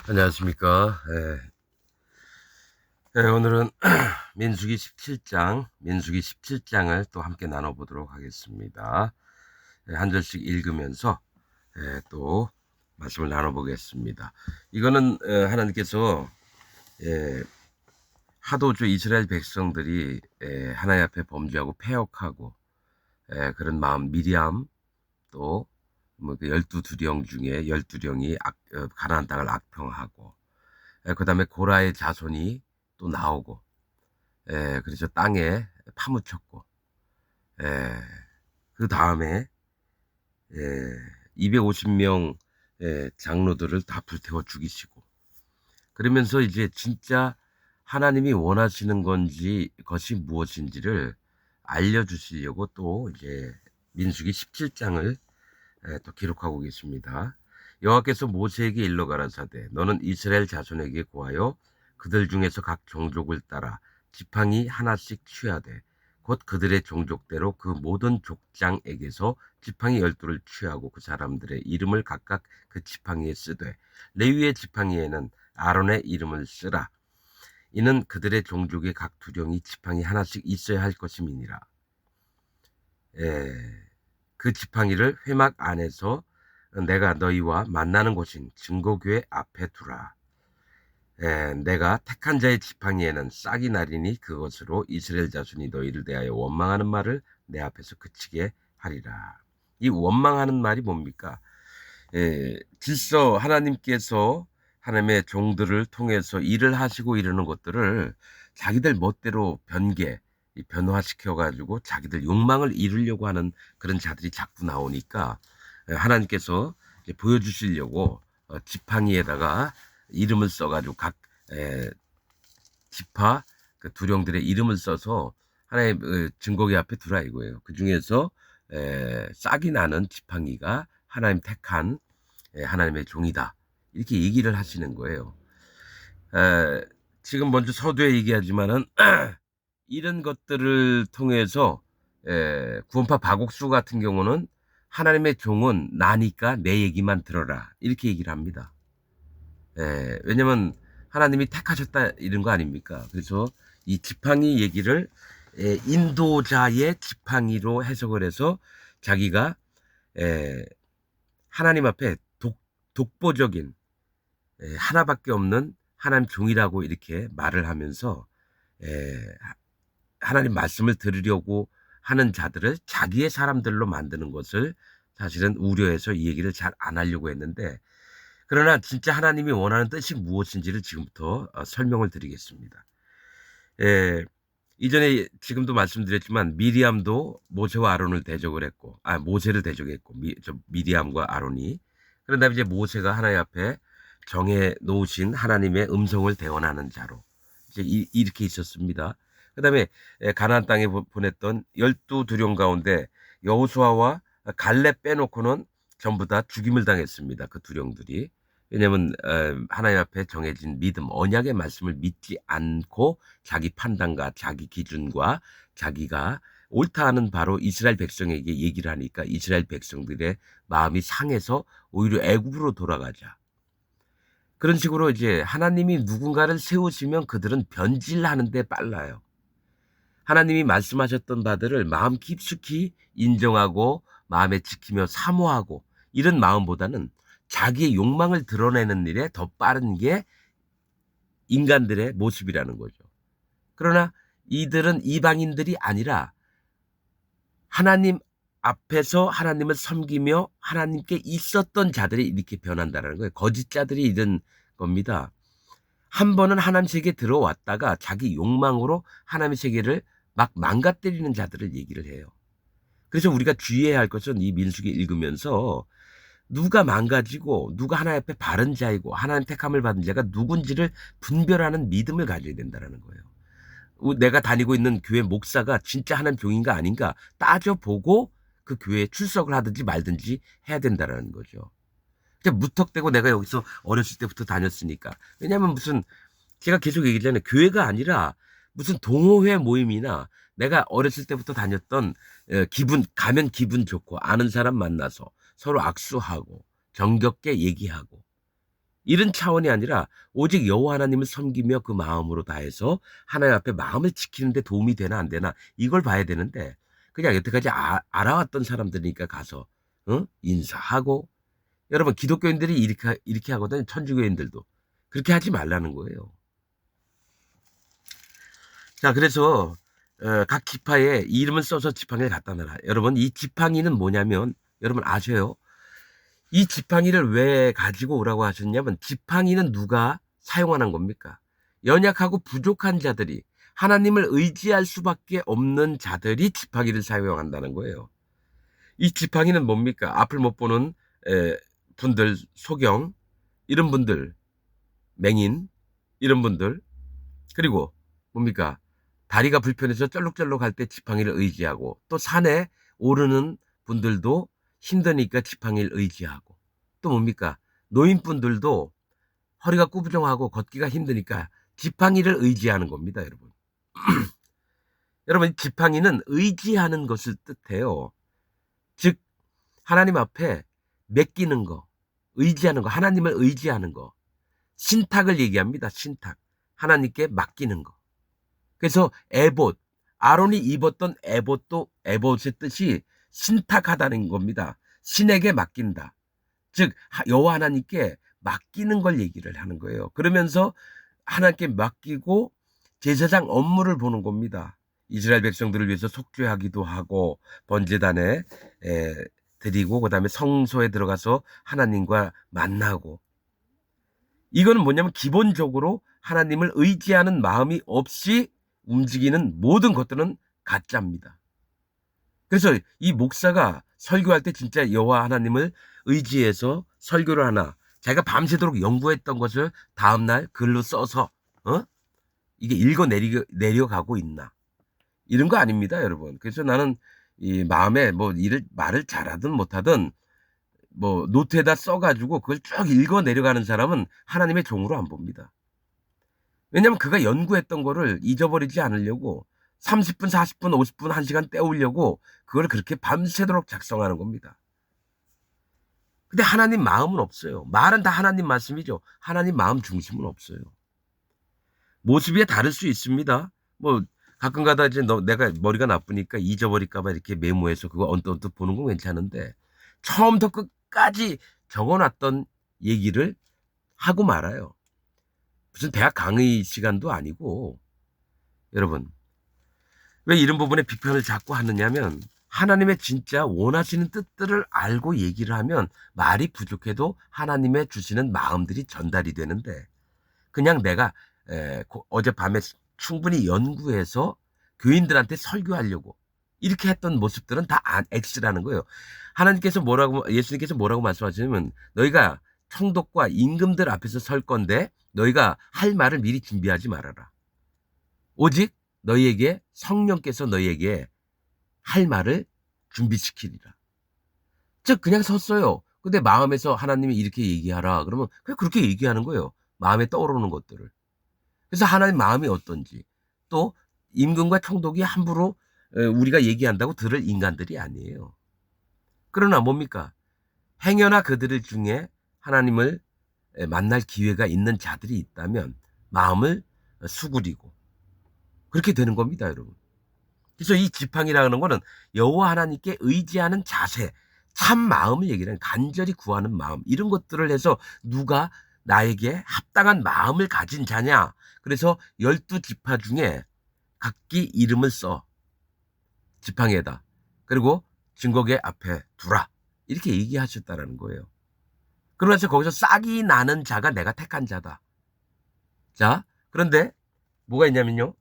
안녕하십니까. 오늘은 민수기 17장을 또 함께 나눠보도록 하겠습니다. 한 절씩 읽으면서 또 말씀을 나눠보겠습니다. 이거는 하나님께서 하도주 이스라엘 백성들이 하나님 앞에 범죄하고 패역하고 그런 마음, 미리암 또 그 12두령 중에 12령이 가나안 땅을 악평하고 그 다음에 고라의 자손이 또 나오고, 그래서 땅에 파묻혔고, 그 다음에 250명 장로들을 다 불태워 죽이시고, 그러면서 이제 진짜 하나님이 원하시는 것이 무엇인지를 알려주시려고 또 이제 민수기 17장을 또 기록하고 계십니다. 여호와께서 모세에게 일러 가라사대 너는 이스라엘 자손에게 고하여 그들 중에서 각 종족을 따라 지팡이 하나씩 취하되 곧 그들의 종족대로 그 모든 족장에게서 지팡이 12를 취하고 그 사람들의 이름을 각각 그 지팡이에 쓰되 레위의 지팡이에는 아론의 이름을 쓰라. 이는 그들의 종족의 각 두령이 지팡이 하나씩 있어야 할 것임이니라. 그 지팡이를 회막 안에서 내가 너희와 만나는 곳인 증거교회 앞에 두라. 내가 택한 자의 지팡이에는 싹이 나리니 그것으로 이스라엘 자손이 너희를 대하여 원망하는 말을 내 앞에서 그치게 하리라. 이 원망하는 말이 뭡니까? 하나님께서 하나님의 종들을 통해서 일을 하시고 이러는 것들을 자기들 멋대로 변화시켜가지고 자기들 욕망을 이루려고 하는 그런 자들이 자꾸 나오니까 하나님께서 보여주시려고 지팡이에다가 이름을 써가지고 각 지파 그 두령들의 이름을 써서 하나님 증거기 앞에 두라 이거예요. 그 중에서 싹이 나는 지팡이가 하나님 택한 하나님의 종이다. 이렇게 얘기를 하시는 거예요. 지금 먼저 서두에 얘기하지만은 이런 것들을 통해서 구원파 박옥수 같은 경우는 하나님의 종은 나니까 내 얘기만 들어라 이렇게 얘기를 합니다. 왜냐면 하나님이 택하셨다 이런 거 아닙니까? 그래서 이 지팡이 얘기를 인도자의 지팡이로 해석을 해서 자기가 하나님 앞에 독보적인 하나밖에 없는 하나님 종이라고 이렇게 말을 하면서 하나님 말씀을 들으려고 하는 자들을 자기의 사람들로 만드는 것을 사실은 우려해서 이 얘기를 잘 안 하려고 했는데, 그러나 진짜 하나님이 원하는 뜻이 무엇인지를 지금부터 설명을 드리겠습니다. 이전에 지금도 말씀드렸지만 미리암도 모세와 아론을 대적을 했고, 모세를 대적했고, 미리암과 아론이. 그런 다음에 이제 모세가 하나님 앞에 정해 놓으신 하나님의 음성을 대언하는 자로 이제 이렇게 있었습니다. 그 다음에 가나안 땅에 보냈던 12두령 가운데 여호수아와 갈렙 빼놓고는 전부 다 죽임을 당했습니다. 그 두령들이. 왜냐하면 하나님 앞에 정해진 믿음, 언약의 말씀을 믿지 않고 자기 판단과 자기 기준과 자기가 옳다 하는 바로 이스라엘 백성에게 얘기를 하니까 이스라엘 백성들의 마음이 상해서 오히려 애굽으로 돌아가자. 그런 식으로 이제 하나님이 누군가를 세우시면 그들은 변질하는 데 빨라요. 하나님이 말씀하셨던 바들을 마음 깊숙이 인정하고 마음에 지키며 사모하고 이런 마음보다는 자기의 욕망을 드러내는 일에 더 빠른 게 인간들의 모습이라는 거죠. 그러나 이들은 이방인들이 아니라 하나님 앞에서 하나님을 섬기며 하나님께 있었던 자들이 이렇게 변한다는 거예요. 거짓 자들이 이런 겁니다. 한 번은 하나님 세계에 들어왔다가 자기 욕망으로 하나님의 세계를 막 망가뜨리는 자들을 얘기를 해요. 그래서 우리가 주의해야 할 것은 이 민수기 읽으면서 누가 망가지고 누가 하나님 앞에 바른 자이고 하나님 택함을 받은 자가 누군지를 분별하는 믿음을 가져야 된다는 거예요. 내가 다니고 있는 교회 목사가 진짜 하나님 종인가 아닌가 따져보고 그 교회에 출석을 하든지 말든지 해야 된다는 거죠. 무턱대고 내가 여기서 어렸을 때부터 다녔으니까. 왜냐하면 무슨 제가 계속 얘기했잖아요. 교회가 아니라 무슨 동호회 모임이나 내가 어렸을 때부터 다녔던 가면 기분 좋고 아는 사람 만나서 서로 악수하고 정겹게 얘기하고 이런 차원이 아니라 오직 여호와 하나님을 섬기며 그 마음으로 다해서 하나님 앞에 마음을 지키는 데 도움이 되나 안 되나 이걸 봐야 되는데 그냥 여태까지 알아왔던 사람들이니까 가서 인사하고 여러분 기독교인들이 이렇게 하거든요. 천주교인들도. 그렇게 하지 말라는 거예요. 자, 그래서 각 지파에 이름을 써서 지팡이를 갖다 놔라. 여러분 이 지팡이는 뭐냐면 여러분 아셔요? 이 지팡이를 왜 가지고 오라고 하셨냐면 지팡이는 누가 사용하는 겁니까? 연약하고 부족한 자들이 하나님을 의지할 수밖에 없는 자들이 지팡이를 사용한다는 거예요. 이 지팡이는 뭡니까? 앞을 못 보는 분들, 소경 이런 분들, 맹인 이런 분들 그리고 뭡니까? 다리가 불편해서 쩔룩쩔룩 할 때 지팡이를 의지하고 또 산에 오르는 분들도 힘드니까 지팡이를 의지하고 또 뭡니까? 노인분들도 허리가 꾸부정하고 걷기가 힘드니까 지팡이를 의지하는 겁니다, 여러분. 여러분, 지팡이는 의지하는 것을 뜻해요. 즉, 하나님 앞에 맡기는 거, 의지하는 거, 하나님을 의지하는 거, 신탁을 얘기합니다, 신탁. 하나님께 맡기는 거. 그래서 에봇, 아론이 입었던 에봇도 에봇의 뜻이 신탁하다는 겁니다. 신에게 맡긴다. 즉 여호와 하나님께 맡기는 걸 얘기를 하는 거예요. 그러면서 하나님께 맡기고 제사장 업무를 보는 겁니다. 이스라엘 백성들을 위해서 속죄하기도 하고 번제단에 드리고 그다음에 성소에 들어가서 하나님과 만나고 이거는 뭐냐면 기본적으로 하나님을 의지하는 마음이 없이 움직이는 모든 것들은 가짜입니다. 그래서 이 목사가 설교할 때 진짜 여호와 하나님을 의지해서 설교를 하나 자기가 밤새도록 연구했던 것을 다음날 글로 써서 이게 내려가고 있나 이런 거 아닙니다, 여러분. 그래서 나는 이 마음에 뭐 말을 잘하든 못하든 뭐 노트에다 써가지고 그걸 쭉 읽어 내려가는 사람은 하나님의 종으로 안 봅니다. 왜냐면 그가 연구했던 거를 잊어버리지 않으려고 30분, 40분, 50분, 1시간 때우려고 그걸 그렇게 밤새도록 작성하는 겁니다. 근데 하나님 마음은 없어요. 말은 다 하나님 말씀이죠. 하나님 마음 중심은 없어요. 모습이 다를 수 있습니다. 뭐 가끔 가다 이제 내가 머리가 나쁘니까 잊어버릴까 봐 이렇게 메모해서 그거 언뜻 보는 건 괜찮은데 처음부터 끝까지 적어놨던 얘기를 하고 말아요. 무슨 대학 강의 시간도 아니고 여러분 왜 이런 부분에 비판을 자꾸 하느냐면 하나님의 진짜 원하시는 뜻들을 알고 얘기를 하면 말이 부족해도 하나님의 주시는 마음들이 전달이 되는데 그냥 내가 어젯밤에 충분히 연구해서 교인들한테 설교하려고 이렇게 했던 모습들은 다 X라는 거예요. 예수님께서 뭐라고 말씀하시냐면 너희가 총독과 임금들 앞에서 설 건데 너희가 할 말을 미리 준비하지 말아라. 오직 너희에게 성령께서 너희에게 할 말을 준비시키리라. 즉 그냥 섰어요. 근데 마음에서 하나님이 이렇게 얘기하라. 그러면 그냥 그렇게 얘기하는 거예요. 마음에 떠오르는 것들을. 그래서 하나님 마음이 어떤지 또 임금과 총독이 함부로 우리가 얘기한다고 들을 인간들이 아니에요. 그러나 뭡니까? 행여나 그들 중에 하나님을 만날 기회가 있는 자들이 있다면 마음을 수그리고 그렇게 되는 겁니다, 여러분. 그래서 이 지팡이라는 거는 여호와 하나님께 의지하는 자세, 참 마음을 얘기하는 간절히 구하는 마음 이런 것들을 해서 누가 나에게 합당한 마음을 가진 자냐. 그래서 12지파 중에 각기 이름을 써 지팡이에다. 그리고 증거계 앞에 두라. 이렇게 얘기하셨다는 거예요. 그러면서 거기서 싹이 나는 자가 내가 택한 자다. 자, 그런데 뭐가 있냐면요.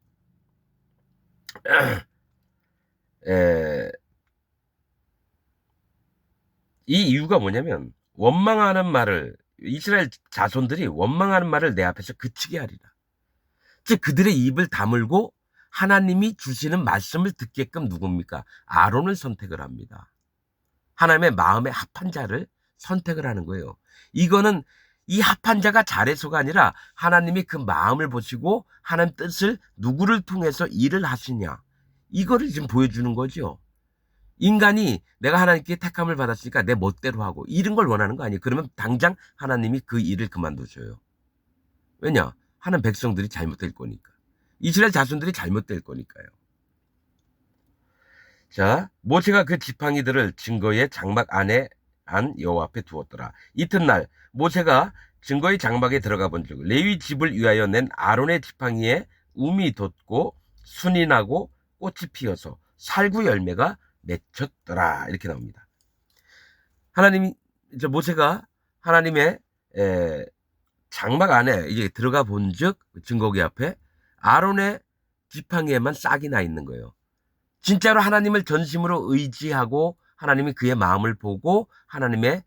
이 이유가 뭐냐면 원망하는 말을 이스라엘 자손들이 원망하는 말을 내 앞에서 그치게 하리라. 즉 그들의 입을 다물고 하나님이 주시는 말씀을 듣게끔 누굽니까? 아론을 선택을 합니다. 하나님의 마음에 합한 자를 선택을 하는 거예요. 이거는 이 합한 자가 잘해서가 아니라 하나님이 그 마음을 보시고 하나님 뜻을 누구를 통해서 일을 하시냐. 이거를 지금 보여주는 거죠. 인간이 내가 하나님께 택함을 받았으니까 내 멋대로 하고 이런 걸 원하는 거 아니에요. 그러면 당장 하나님이 그 일을 그만두셔요. 왜냐? 하는 백성들이 잘못될 거니까. 이스라엘 자손들이 잘못될 거니까요. 자, 모세가 그 지팡이들을 증거의 장막 안에 안 여호와 앞에 두었더라. 이튿날 모세가 증거의 장막에 들어가 본즉 레위 집을 위하여 낸 아론의 지팡이에 움이 돋고 순이 나고 꽃이 피어서 살구 열매가 맺혔더라. 이렇게 나옵니다. 모세가 하나님의 장막 안에 이제 들어가 본즉 증거기 앞에 아론의 지팡이에만 싹이 나 있는 거예요. 진짜로 하나님을 전심으로 의지하고 하나님이 그의 마음을 보고 하나님의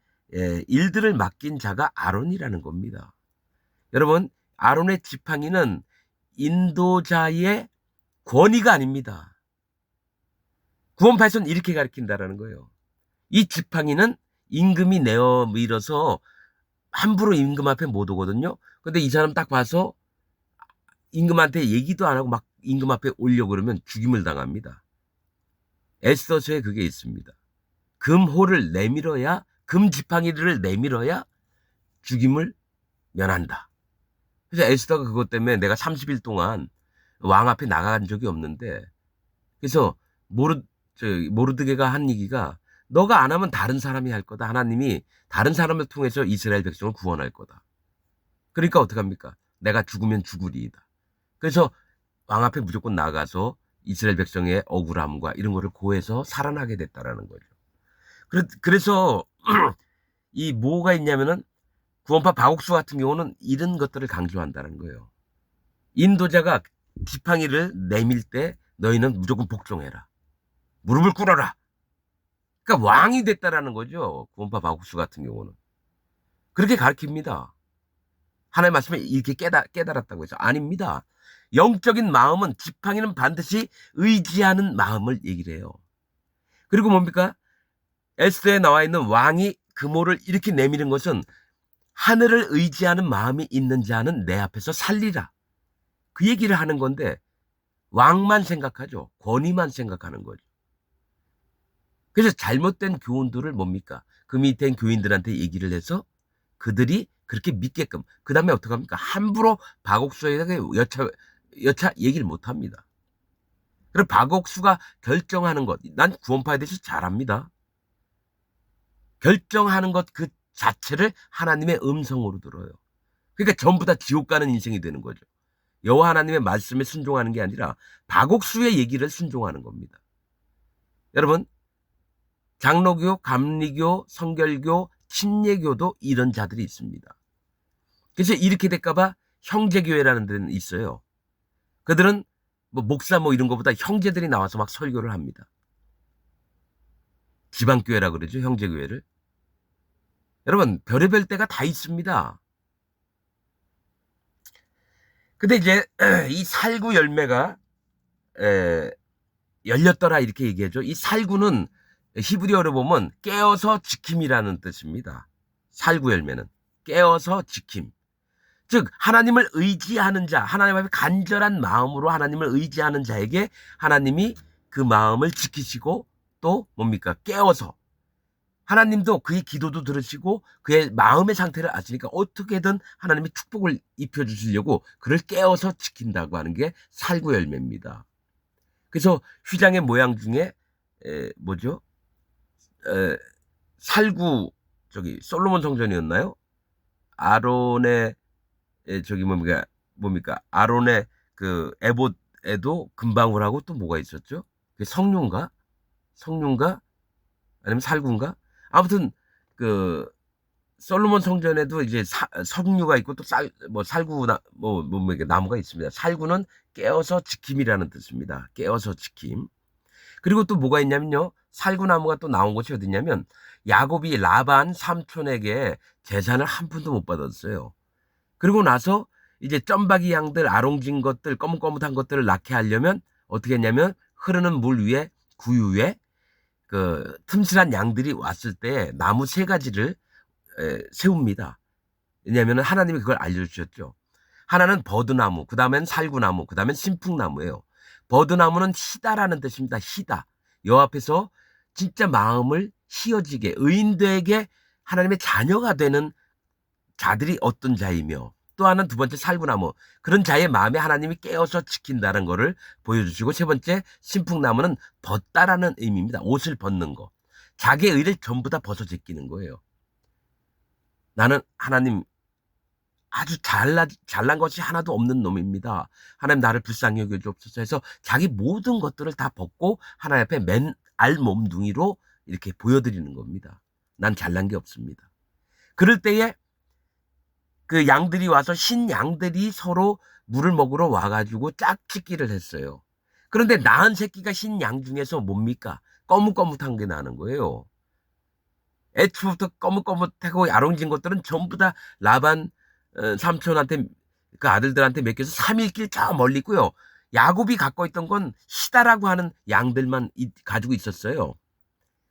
일들을 맡긴 자가 아론이라는 겁니다. 여러분, 아론의 지팡이는 인도자의 권위가 아닙니다. 구원파에서는 이렇게 가르친다라는 거예요. 이 지팡이는 임금이 내어 밀어서 함부로 임금 앞에 못 오거든요. 근데 이 사람 딱 봐서 임금한테 얘기도 안 하고 막 임금 앞에 오려고 그러면 죽임을 당합니다. 에스더서에 그게 있습니다. 금호를 내밀어야, 금지팡이를 내밀어야 죽임을 면한다. 그래서 에스더가 그것 때문에 내가 30일 동안 왕 앞에 나간 적이 없는데, 그래서 모르드게가 한 얘기가 너가 안 하면 다른 사람이 할 거다. 하나님이 다른 사람을 통해서 이스라엘 백성을 구원할 거다. 그러니까 어떡합니까? 내가 죽으면 죽으리이다. 그래서 왕 앞에 무조건 나가서 이스라엘 백성의 억울함과 이런 거를 고해서 살아나게 됐다라는 거죠. 그래서 이 뭐가 있냐면은 구원파 박옥수 같은 경우는 이런 것들을 강조한다는 거예요. 인도자가 지팡이를 내밀 때 너희는 무조건 복종해라. 무릎을 꿇어라. 그러니까 왕이 됐다라는 거죠. 구원파 박옥수 같은 경우는. 그렇게 가르칩니다. 하나님의 말씀에 이렇게 깨달았다고 해서 아닙니다. 영적인 마음은 지팡이는 반드시 의지하는 마음을 얘기를 해요. 그리고 뭡니까? 에스더에 나와 있는 왕이 금호를 이렇게 내미는 것은 하늘을 의지하는 마음이 있는 자는 내 앞에서 살리라. 그 얘기를 하는 건데 왕만 생각하죠. 권위만 생각하는 거죠. 그래서 잘못된 교훈들을 뭡니까? 그 밑에 교인들한테 얘기를 해서 그들이 그렇게 믿게끔 그 다음에 어떻게 합니까? 함부로 박옥수에게 여차 얘기를 못합니다. 그리고 박옥수가 결정하는 것, 난 구원파에 대해서 잘 압니다. 결정하는 것 그 자체를 하나님의 음성으로 들어요. 그러니까 전부 다 지옥 가는 인생이 되는 거죠. 여호와 하나님의 말씀에 순종하는 게 아니라 박옥수의 얘기를 순종하는 겁니다. 여러분, 장로교, 감리교, 성결교, 침례교도 이런 자들이 있습니다. 그래서 이렇게 될까봐 형제교회라는 데는 있어요. 그들은 뭐 목사 뭐 이런 것보다 형제들이 나와서 막 설교를 합니다. 지방교회라 그러죠, 형제교회를. 여러분, 별의별 때가 다 있습니다. 근데 이제 이 살구 열매가 열렸더라 이렇게 얘기하죠. 이 살구는 히브리어로 보면 깨어서 지킴이라는 뜻입니다. 살구 열매는 깨어서 지킴. 즉 하나님을 의지하는 자, 하나님 앞에 간절한 마음으로 하나님을 의지하는 자에게 하나님이 그 마음을 지키시고 또 뭡니까? 깨어서 하나님도 그의 기도도 들으시고 그의 마음의 상태를 아시니까 어떻게든 하나님이 축복을 입혀주시려고 그를 깨어서 지킨다고 하는 게 살구 열매입니다. 그래서 휘장의 모양 중에 뭐죠? 살구 솔로몬 성전이었나요? 아론의 뭡니까? 아론의 그 에봇에도 금방울하고 또 뭐가 있었죠? 성류인가? 아니면 살구인가? 아무튼 그 솔로몬 성전에도 이제 석류가 있고 또 살구나 나무가 있습니다. 살구는 깨어서 지킴이라는 뜻입니다. 깨어서 지킴. 그리고 또 뭐가 있냐면요. 살구나무가 또 나온 곳이 어디냐면 야곱이 라반 삼촌에게 재산을 한 푼도 못 받았어요. 그리고 나서 이제 점박이 양들 아롱진 것들 거뭇거뭇한 것들을 낳게 하려면 어떻게 했냐면 흐르는 물 위에 구유 위에 그 틈실한 양들이 왔을 때 나무 3가지를 세웁니다. 왜냐하면 하나님이 그걸 알려주셨죠. 하나는 버드나무, 그 다음엔 살구나무, 그 다음엔 신풍나무예요. 버드나무는 희다라는 뜻입니다. 희다. 여호와 앞에서 진짜 마음을 휘어지게 의인되게 하나님의 자녀가 되는 자들이 어떤 자이며, 또 하나는 두 번째 살구나무, 그런 자의 마음에 하나님이 깨어서 지킨다는 거를 보여주시고, 세 번째 신풍나무는 벗다라는 의미입니다. 옷을 벗는 거. 자기의 의를 전부 다 벗어 제끼는 거예요. 나는 하나님 아주 잘난 것이 하나도 없는 놈입니다. 하나님 나를 불쌍히 여겨 주옵소서 해서 자기 모든 것들을 다 벗고 하나님 앞에 맨 알몸둥이로 이렇게 보여드리는 겁니다. 난 잘난 게 없습니다. 그럴 때에 그 양들이 와서 신양들이 서로 물을 먹으러 와가지고 짝짓기를 했어요. 그런데 낳은 새끼가 신양 중에서 뭡니까? 거뭇거뭇한 게 나는 거예요. 애초부터 거뭇거뭇하고 야롱진 것들은 전부 다 라반 삼촌한테, 그 아들들한테 맡겨서 3일길 저 멀리 있고요. 야곱이 갖고 있던 건 시다라고 하는 양들만 가지고 있었어요.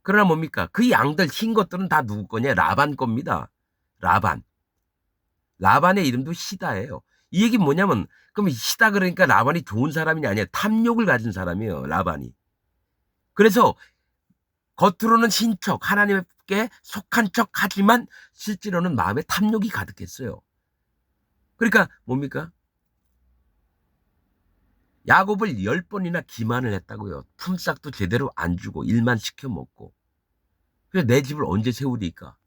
그러나 뭡니까? 그 양들 흰 것들은 다 누구 거냐? 라반 겁니다. 라반. 라반의 이름도 시다예요. 이 얘기 뭐냐면, 그럼 시다 그러니까 라반이 좋은 사람이 아니야. 탐욕을 가진 사람이에요, 라반이. 그래서 겉으로는 신척, 하나님께 속한 척 하지만 실제로는 마음에 탐욕이 가득했어요. 그러니까 뭡니까? 야곱을 10번이나 기만을 했다고요. 품삯도 제대로 안 주고 일만 시켜 먹고. 그래서 내 집을 언제 세우리까?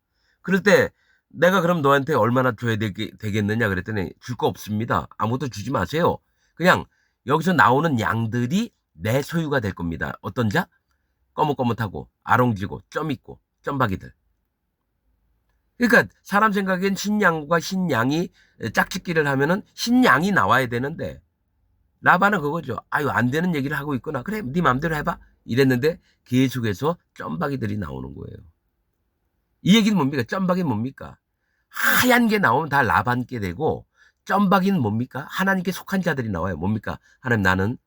그럴 때 내가 그럼 너한테 얼마나 줘야 되겠느냐 그랬더니 줄 거 없습니다. 아무것도 주지 마세요. 그냥 여기서 나오는 양들이 내 소유가 될 겁니다. 어떤 자? 거뭇거뭇하고 아롱지고 점 있고 점박이들. 그러니까 사람 생각엔 신양과 신양이 짝짓기를 하면은 신양이 나와야 되는데, 라반은 그거죠. 아유, 안 되는 얘기를 하고 있구나. 그래, 네 맘대로 해봐. 이랬는데 계속해서 점박이들이 나오는 거예요. 이 얘기는 뭡니까? 점박이는 뭡니까? 하얀 게 나오면 다 라반께 되고, 점박이는 뭡니까? 하나님께 속한 자들이 나와요. 뭡니까? 하나님, 나는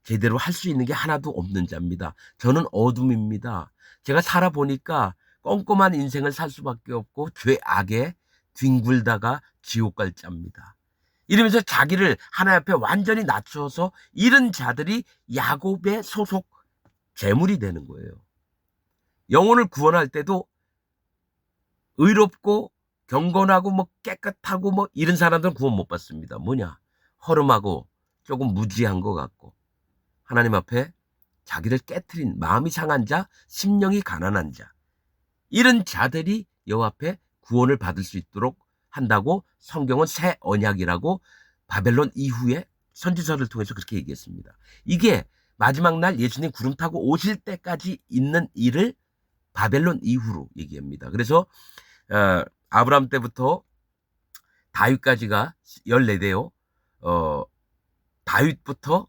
제대로 할 수 있는 게 하나도 없는 자입니다. 저는 어둠입니다. 제가 살아보니까 꼼꼼한 인생을 살 수밖에 없고 죄악에 뒹굴다가 지옥 갈 자입니다. 이러면서 자기를 하나님 앞에 완전히 낮춰서 이런 자들이 야곱의 소속 재물이 되는 거예요. 영혼을 구원할 때도 의롭고 경건하고 뭐 깨끗하고 뭐 이런 사람들은 구원 못 받습니다. 뭐냐? 허름하고 조금 무지한 것 같고, 하나님 앞에 자기를 깨트린 마음이 상한 자, 심령이 가난한 자, 이런 자들이 여호와 앞에 구원을 받을 수 있도록 한다고 성경은 새 언약이라고 바벨론 이후에 선지서를 통해서 그렇게 얘기했습니다. 이게 마지막 날 예수님 구름 타고 오실 때까지 있는 일을 바벨론 이후로 얘기합니다. 그래서 아브라함 때부터 다윗까지가 14대요. 다윗부터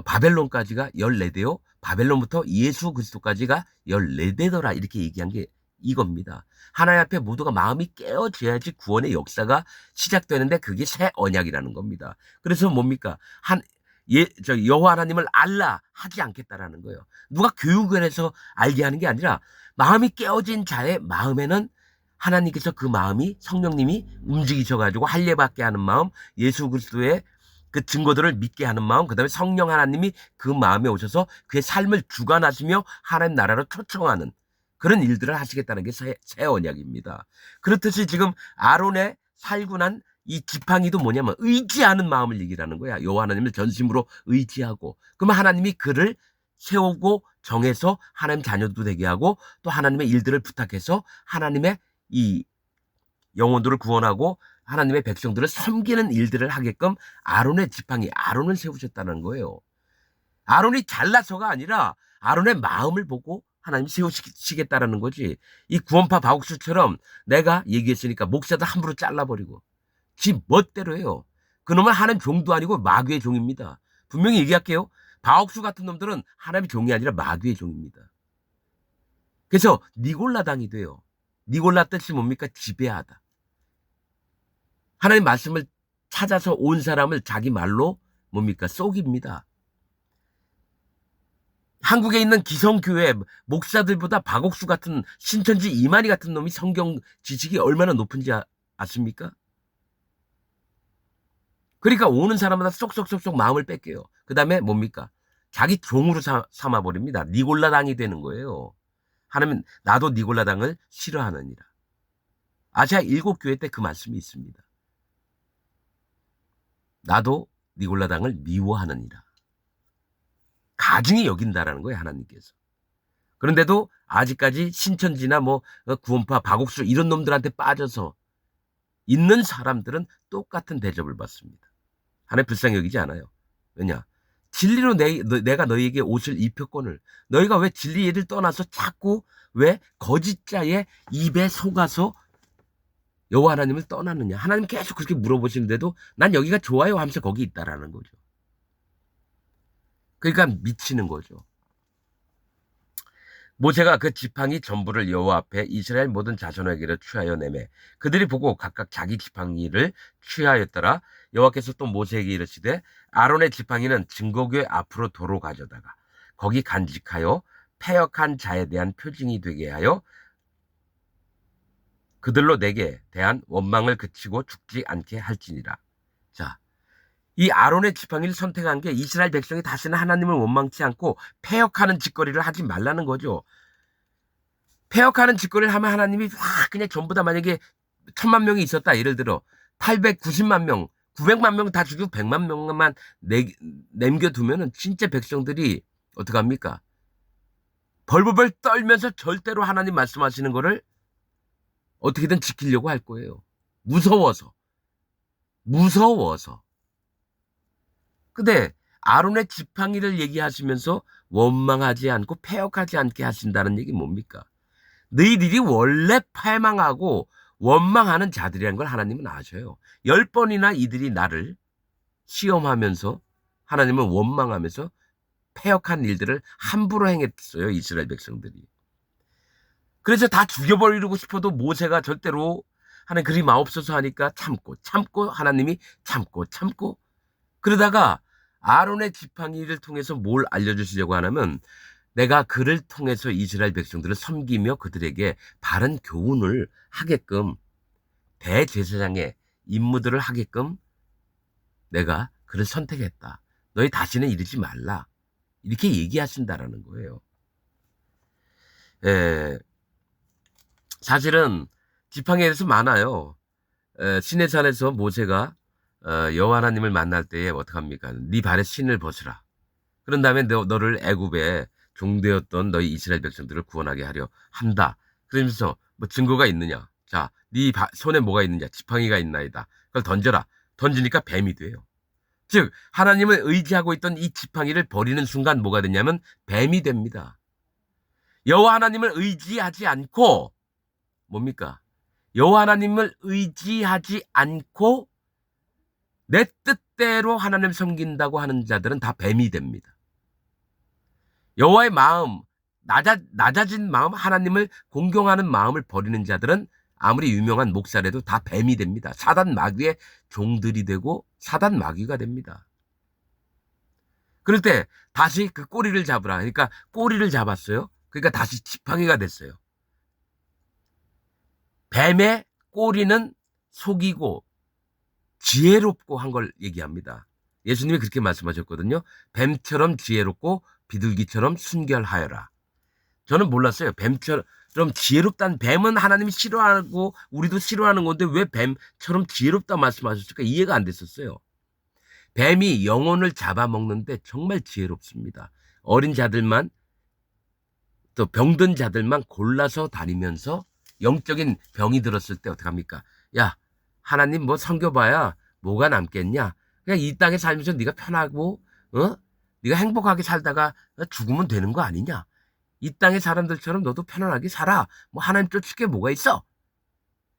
바벨론까지가 14대요. 바벨론부터 예수 그리스도까지가 14대더라. 이렇게 얘기한 게 이겁니다. 하나님 앞에 모두가 마음이 깨어져야지 구원의 역사가 시작되는데 그게 새 언약이라는 겁니다. 그래서 뭡니까? 여호와 하나님을 알라 하지 않겠다라는 거예요. 누가 교육을 해서 알게 하는 게 아니라 마음이 깨어진 자의 마음에는 하나님께서 그 마음이 성령님이 움직이셔가지고 할례받게 하는 마음, 예수 그리스도의 그 증거들을 믿게 하는 마음, 그 다음에 성령 하나님이 그 마음에 오셔서 그의 삶을 주관하시며 하나님 나라로 초청하는 그런 일들을 하시겠다는 게 새 언약입니다. 그렇듯이 지금 아론의 살군한 이 지팡이도 뭐냐면 의지하는 마음을 얘기하는 거야. 여호와 하나님을 전심으로 의지하고, 그러면 하나님이 그를 세우고 정해서 하나님 자녀도 되게 하고 또 하나님의 일들을 부탁해서 하나님의 이 영혼들을 구원하고 하나님의 백성들을 섬기는 일들을 하게끔 아론의 지팡이, 아론을 세우셨다는 거예요. 아론이 잘나서가 아니라 아론의 마음을 보고 하나님이 세우시겠다라는 거지. 이 구원파 바옥수처럼 내가 얘기했으니까 목사도 함부로 잘라버리고 지 멋대로 해요. 그놈은 하나님 종도 아니고 마귀의 종입니다. 분명히 얘기할게요. 바옥수 같은 놈들은 하나님의 종이 아니라 마귀의 종입니다. 그래서 니골라당이 돼요. 니골라 뜻이 뭡니까? 지배하다. 하나님 말씀을 찾아서 온 사람을 자기 말로 뭡니까? 속입니다. 한국에 있는 기성교회 목사들보다 박옥수 같은 신천지 이만희 같은 놈이 성경 지식이 얼마나 높은지 아십니까? 그러니까 오는 사람마다 쏙쏙쏙쏙 마음을 뺏겨요. 그 다음에 뭡니까? 자기 종으로 삼아버립니다. 니골라당이 되는 거예요. 하나님 나도 니골라당을 싫어하느니라. 아시아 7교회 때 그 말씀이 있습니다. 나도 니골라당을 미워하느니라. 가증히 여긴다라는 거예요, 하나님께서. 그런데도 아직까지 신천지나 뭐 구원파, 박옥수 이런 놈들한테 빠져서 있는 사람들은 똑같은 대접을 받습니다. 하나님 불쌍히 여기지 않아요. 왜냐? 진리로 내가 너희에게 옷을 입혔거늘 너희가 왜 진리를 떠나서 자꾸 왜 거짓자의 입에 속아서 여호와 하나님을 떠나느냐. 하나님 계속 그렇게 물어보시는데도 난 여기가 좋아요 하면서 거기 있다라는 거죠. 그러니까 미치는 거죠. 모세가 그 지팡이 전부를 여호와 앞에 이스라엘 모든 자손에게로 취하여 내매 그들이 보고 각각 자기 지팡이를 취하였더라. 여호와께서 또 모세에게 이르시되 아론의 지팡이는 증거궤 앞으로 도로 가져다가 거기 간직하여 패역한 자에 대한 표징이 되게 하여 그들로 내게 대한 원망을 그치고 죽지 않게 할지니라. 자, 이 아론의 지팡이를 선택한 게 이스라엘 백성이 다시는 하나님을 원망치 않고 패역하는 짓거리를 하지 말라는 거죠. 패역하는 짓거리를 하면 하나님이 그냥 전부 다 만약에 1000만 명이 있었다. 예를 들어 890만 명, 900만 명 다 죽이고 100만 명만 남겨두면은 진짜 백성들이 어떡합니까? 벌벌벌 떨면서 절대로 하나님 말씀하시는 거를 어떻게든 지키려고 할 거예요. 무서워서. 근데 아론의 지팡이를 얘기하시면서 원망하지 않고 패역하지 않게 하신다는 얘기 뭡니까? 너희들이 원래 패망하고 원망하는 자들이라는 걸 하나님은 아셔요. 10번이나 이들이 나를 시험하면서 하나님을 원망하면서 패역한 일들을 함부로 행했어요. 이스라엘 백성들이. 그래서 다 죽여버리고 싶어도 모세가 절대로 하나님 그리 마옵소서 하니까 참고 하나님이 참고 그러다가 아론의 지팡이를 통해서 뭘 알려주시려고 하냐면 내가 그를 통해서 이스라엘 백성들을 섬기며 그들에게 바른 교훈을 하게끔 대제사장의 임무들을 하게끔 내가 그를 선택했다. 너희 다시는 이러지 말라. 이렇게 얘기하신다라는 거예요. 사실은 지팡이에 대해서 많아요. 시내산에서 모세가 여호와 하나님을 만날 때에 어떡합니까? 네 발에 신을 벗으라. 그런 다음에 너를 애굽에 종되었던 너희 이스라엘 백성들을 구원하게 하려 한다. 그러면서 뭐 증거가 있느냐? 자, 네 손에 뭐가 있느냐? 지팡이가 있나이다. 그걸 던져라. 던지니까 뱀이 돼요. 즉 하나님을 의지하고 있던 이 지팡이를 버리는 순간 뭐가 되냐면 뱀이 됩니다. 여호와 하나님을 의지하지 않고 뭡니까? 여호와 하나님을 의지하지 않고 내 뜻대로 하나님을 섬긴다고 하는 자들은 다 뱀이 됩니다. 여호와의 마음, 낮아진 마음, 하나님을 공경하는 마음을 버리는 자들은 아무리 유명한 목사라도 다 뱀이 됩니다. 사단 마귀의 종들이 되고 사단 마귀가 됩니다. 그럴 때 다시 그 꼬리를 잡으라. 그러니까 꼬리를 잡았어요. 그러니까 다시 지팡이가 됐어요. 뱀의 꼬리는 속이고 지혜롭고 한 걸 얘기합니다. 예수님이 그렇게 말씀하셨거든요. 뱀처럼 지혜롭고 비둘기처럼 순결하여라. 저는 몰랐어요. 뱀처럼 지혜롭다는 뱀은 하나님이 싫어하고 우리도 싫어하는 건데 왜 뱀처럼 지혜롭다 말씀하셨을까 이해가 안 됐었어요. 뱀이 영혼을 잡아먹는데 정말 지혜롭습니다. 어린 자들만 또 병든 자들만 골라서 다니면서 영적인 병이 들었을 때 어떡합니까? 야 하나님 뭐 섬겨봐야 뭐가 남겠냐? 그냥 이 땅에 살면서 네가 편하고 네가 행복하게 살다가 죽으면 되는 거 아니냐? 이 땅의 사람들처럼 너도 편안하게 살아. 뭐 하나님 쫓을 게 뭐가 있어?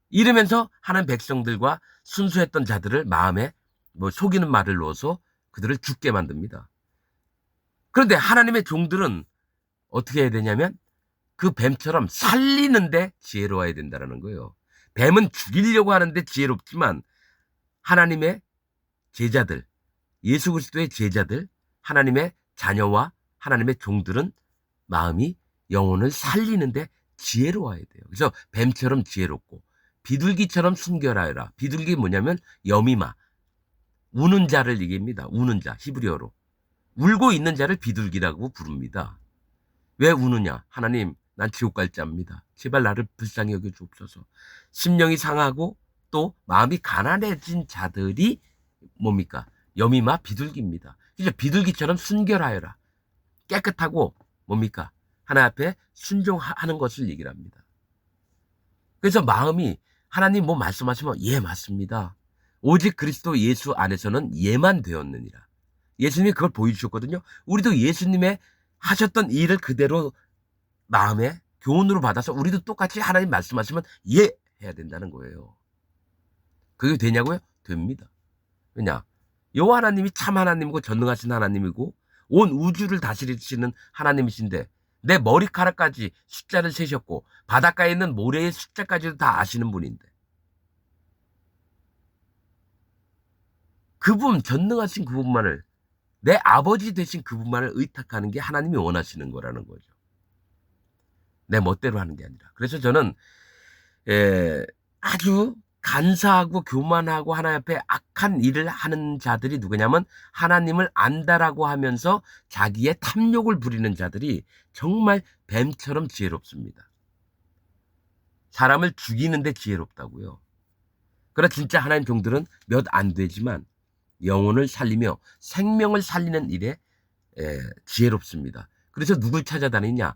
이러면서 하나님 백성들과 순수했던 자들을 마음에 뭐 속이는 말을 넣어서 그들을 죽게 만듭니다. 그런데 하나님의 종들은 어떻게 해야 되냐면 그 뱀처럼 살리는데 지혜로워야 된다는 거예요. 뱀은 죽이려고 하는데 지혜롭지만 하나님의 제자들, 예수 그리스도의 제자들, 하나님의 자녀와 하나님의 종들은 마음이 영혼을 살리는데 지혜로워야 돼요. 그래서 뱀처럼 지혜롭고 비둘기처럼 순결하여라. 비둘기 뭐냐면 여미마, 우는 자를 얘기합니다. 우는 자, 히브리어로. 울고 있는 자를 비둘기라고 부릅니다. 왜 우느냐? 하나님, 난 지옥 갈 자입니다. 제발 나를 불쌍히 여겨 주옵소서. 심령이 상하고 또 마음이 가난해진 자들이 뭡니까? 여미마 비둘기입니다. 그래서 비둘기처럼 순결하여라. 깨끗하고 뭡니까? 하나님 앞에 순종하는 것을 얘기를 합니다. 그래서 마음이 하나님 뭐 말씀하시면 예 맞습니다. 오직 그리스도 예수 안에서는 예만 되었느니라. 예수님이 그걸 보여주셨거든요. 우리도 예수님의 하셨던 일을 그대로 마음에 교훈으로 받아서 우리도 똑같이 하나님 말씀하시면 예 해야 된다는 거예요. 그게 되냐고요? 됩니다. 왜냐? 여호와 하나님이 참 하나님이고 전능하신 하나님이고 온 우주를 다스리시는 하나님이신데 내 머리카락까지 숫자를 세셨고 바닷가에 있는 모래의 숫자까지도 다 아시는 분인데 그분 전능하신 그분만을 내 아버지 되신 그분만을 의탁하는 게 하나님이 원하시는 거라는 거죠. 내 멋대로 하는 게 아니라. 그래서 저는 아주 간사하고 교만하고 하나님 앞에 악한 일을 하는 자들이 누구냐면 하나님을 안다라고 하면서 자기의 탐욕을 부리는 자들이 정말 뱀처럼 지혜롭습니다. 사람을 죽이는데 지혜롭다고요. 그러나 진짜 하나님 종들은 몇 안 되지만 영혼을 살리며 생명을 살리는 일에 지혜롭습니다. 그래서 누굴 찾아다니냐?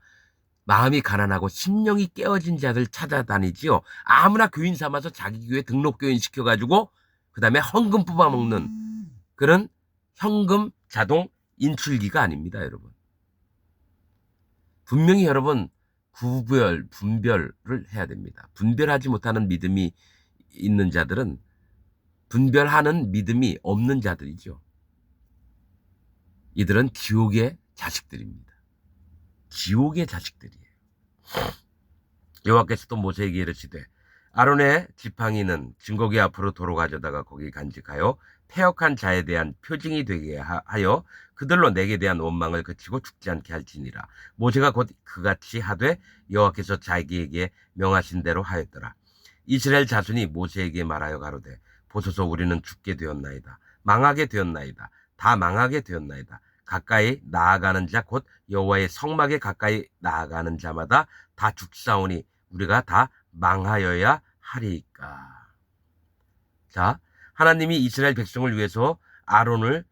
마음이 가난하고 심령이 깨어진 자들 찾아다니지요. 아무나 교인 삼아서 자기 교회 등록교인 시켜가지고 그 다음에 헌금 뽑아먹는 그런 현금 자동 인출기가 아닙니다. 여러분. 분명히 여러분 분별을 해야 됩니다. 분별하지 못하는 믿음이 있는 자들은 분별하는 믿음이 없는 자들이죠. 이들은 지옥의 자식들입니다. 지옥의 자식들이에요. 여호와께서도 모세에게 이르시되 아론의 지팡이는 증거기 앞으로 도로 가져다가 거기 간직하여 패역한 자에 대한 표징이 되게 하여 그들로 내게 대한 원망을 그치고 죽지 않게 할지니라. 모세가 곧 그같이 하되 여호와께서 자기에게 명하신 대로 하였더라. 이스라엘 자손이 모세에게 말하여 가로되 보소서 우리는 죽게 되었나이다. 망하게 되었나이다. 다 망하게 되었나이다. 가까이 나아가는 자 곧 여호와의 성막에 가까이 나아가는 자마다 다 죽사오니 우리가 다 망하여야 하리까. 자, 하나님이 이스라엘 백성을 위해서 아론의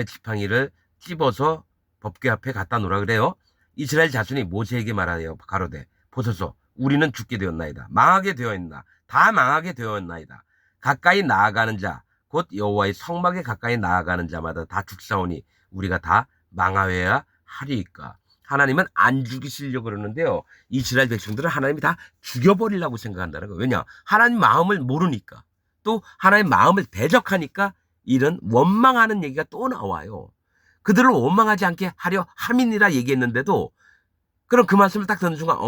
지팡이를 찝어서 법궤 앞에 갖다 놓으라 그래요. 이스라엘 자손이 모세에게 말하여 가로되 보소서 우리는 죽게 되었나이다. 망하게 되었나. 다 망하게 되었나이다. 가까이 나아가는 자 곧 여호와의 성막에 가까이 나아가는 자마다 다 죽사오니 우리가 다 망하여야 하리까. 하나님은 안 죽이시려고 그러는데요. 이스라엘 백성들은 하나님이 다 죽여버리려고 생각한다는 거예요. 왜냐? 하나님 마음을 모르니까. 또 하나님 마음을 대적하니까 이런 원망하는 얘기가 또 나와요. 그들을 원망하지 않게 하려 함이니라 얘기했는데도 그럼 그 말씀을 딱 듣는 순간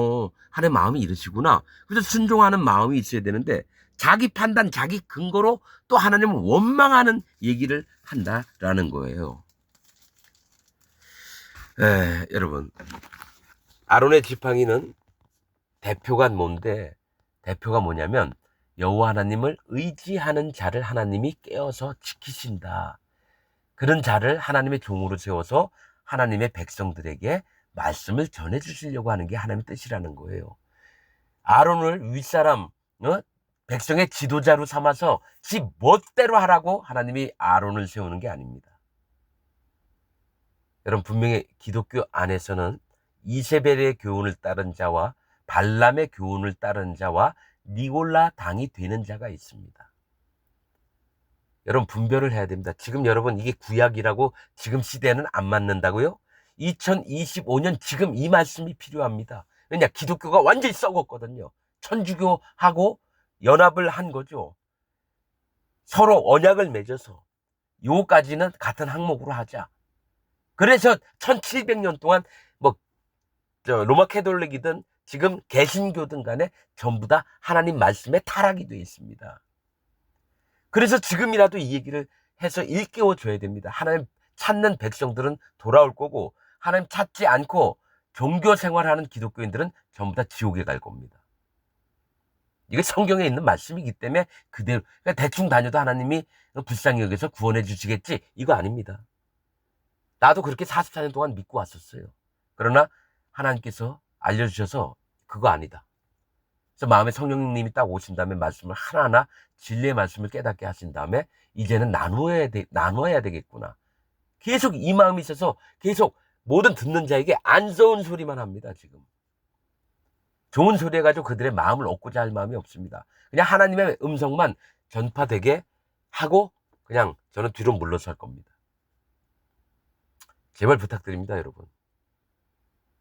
하나님 마음이 이러시구나. 그래서 순종하는 마음이 있어야 되는데 자기 판단, 자기 근거로 또 하나님을 원망하는 얘기를 한다라는 거예요. 여러분, 아론의 지팡이는 대표가 뭐냐면 여호와 하나님을 의지하는 자를 하나님이 깨어서 지키신다. 그런 자를 하나님의 종으로 세워서 하나님의 백성들에게 말씀을 전해주시려고 하는 게 하나님의 뜻이라는 거예요. 아론을 윗사람, 백성의 지도자로 삼아서 지 멋대로 하라고 하나님이 아론을 세우는 게 아닙니다. 여러분 분명히 기독교 안에서는 이세벨의 교훈을 따른 자와 발람의 교훈을 따른 자와 니골라 당이 되는 자가 있습니다. 여러분 분별을 해야 됩니다. 지금 여러분 이게 구약이라고 지금 시대에는 안 맞는다고요? 2025년 지금 이 말씀이 필요합니다. 왜냐? 기독교가 완전히 썩었거든요. 천주교하고 연합을 한 거죠. 서로 언약을 맺어서 요까지는 같은 항목으로 하자. 그래서 1700년 동안 로마 캐톨릭이든 지금 개신교든 간에 전부 다 하나님 말씀에 타락이 되어 있습니다. 그래서 지금이라도 이 얘기를 해서 일깨워 줘야 됩니다. 하나님 찾는 백성들은 돌아올 거고 하나님 찾지 않고 종교 생활하는 기독교인들은 전부 다 지옥에 갈 겁니다. 이게 성경에 있는 말씀이기 때문에 그대로 그러니까 대충 다녀도 하나님이 불쌍히 여기서 구원해 주시겠지 이거 아닙니다. 나도 그렇게 44년 동안 믿고 왔었어요. 그러나 하나님께서 알려주셔서 그거 아니다. 그래서 마음에 성령님이 딱 오신 다음에 말씀을 하나하나 진리의 말씀을 깨닫게 하신 다음에 이제는 나누어야 되겠구나. 계속 이 마음이 있어서 계속 모든 듣는 자에게 안 좋은 소리만 합니다. 지금 좋은 소리 해가지고 그들의 마음을 얻고자 할 마음이 없습니다. 그냥 하나님의 음성만 전파되게 하고 그냥 저는 뒤로 물러설 겁니다. 제발 부탁드립니다, 여러분.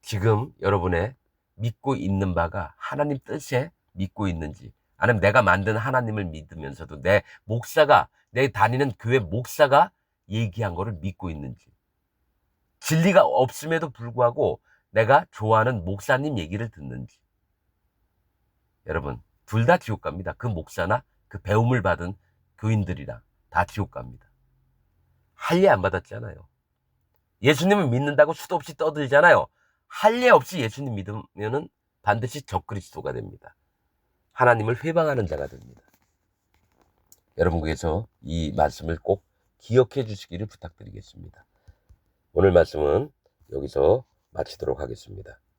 지금 여러분의 믿고 있는 바가 하나님 뜻에 믿고 있는지, 아니면 내가 만든 하나님을 믿으면서도 내 목사가, 내 다니는 교회 목사가 얘기한 거를 믿고 있는지, 진리가 없음에도 불구하고 내가 좋아하는 목사님 얘기를 듣는지. 여러분, 둘 다 지옥 갑니다. 그 목사나 그 배움을 받은 교인들이랑 다 지옥 갑니다. 할례 안 받았잖아요. 예수님을 믿는다고 수도 없이 떠들잖아요. 할례 없이 예수님 믿으면은 반드시 적그리스도가 됩니다. 하나님을 회방하는 자가 됩니다. 여러분께서 이 말씀을 꼭 기억해 주시기를 부탁드리겠습니다. 오늘 말씀은 여기서 마치도록 하겠습니다.